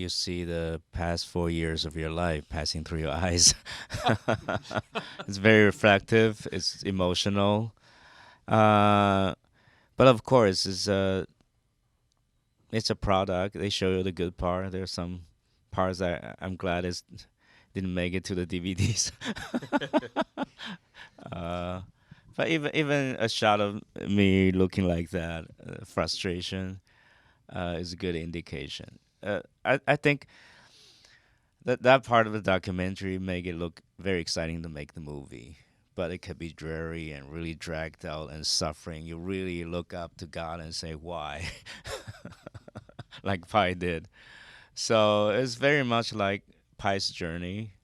you see the past 4 years of your life passing through your eyes. It's very reflective. It's emotional. Uh, but of course, it's a product. They show you the good part. There's some parts that I'm glad is didn't make it to the DVDs. uh, but even a shot of me looking like that, frustration, is a good indication. I think that part of the documentary make it look very exciting to make the movie, but it could be dreary and really dragged out and suffering. You really look up to God and say why, like Pi did. So it's very much like Pi's journey.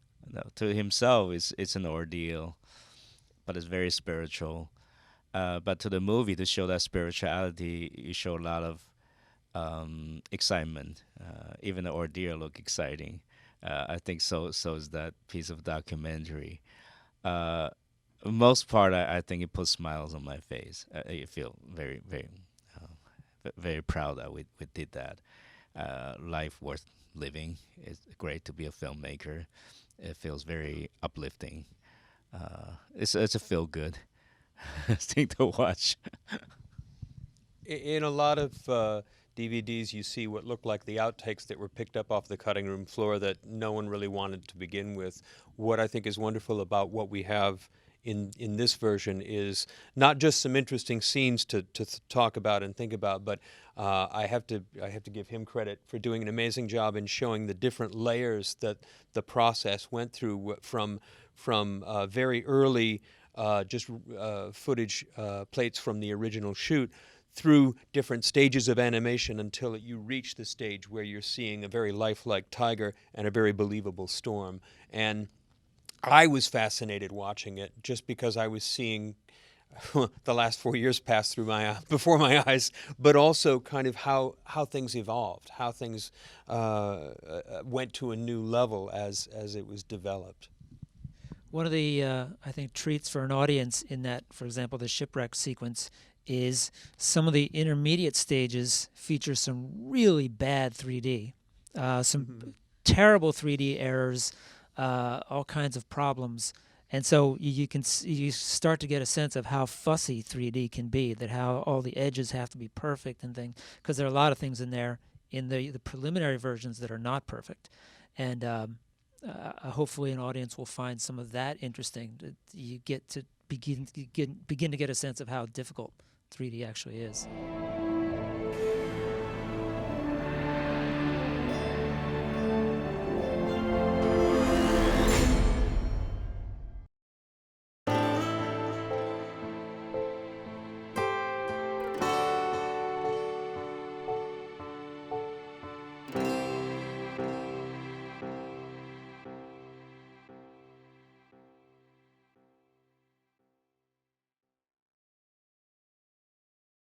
To himself, it's an ordeal, but it's very spiritual. But to the movie, to show that spirituality, you show a lot of excitement. Even the ordeal look exciting. I think so. So is that piece of documentary. Uh, Most part, I think it puts smiles on my face. I feel very proud that we did that. Life worth living. It's great to be a filmmaker. It feels very uplifting. It's a feel good thing to watch. In a lot of DVDs, you see what look like the outtakes that were picked up off the cutting room floor that no one really wanted to begin with. What I think is wonderful about what we have in this version is not just some interesting scenes to talk about and think about, but I have to give him credit for doing an amazing job in showing the different layers that the process went through from very early just footage plates from the original shoot through different stages of animation until you reach the stage where you're seeing a very lifelike tiger and a very believable storm. And I was fascinated watching it just because I was seeing the last 4 years pass through before my eyes, but also kind of how things evolved, how things went to a new level as it was developed. One of the, I think, treats for an audience in that, for example, the shipwreck sequence is some of the intermediate stages feature some really bad 3D, some terrible 3D errors, all kinds of problems. And so you start to get a sense of how fussy 3D can be, that how all the edges have to be perfect and things, because there are a lot of things in there in the preliminary versions that are not perfect. And hopefully an audience will find some of that interesting. You get to begin to get a sense of how difficult 3D actually is.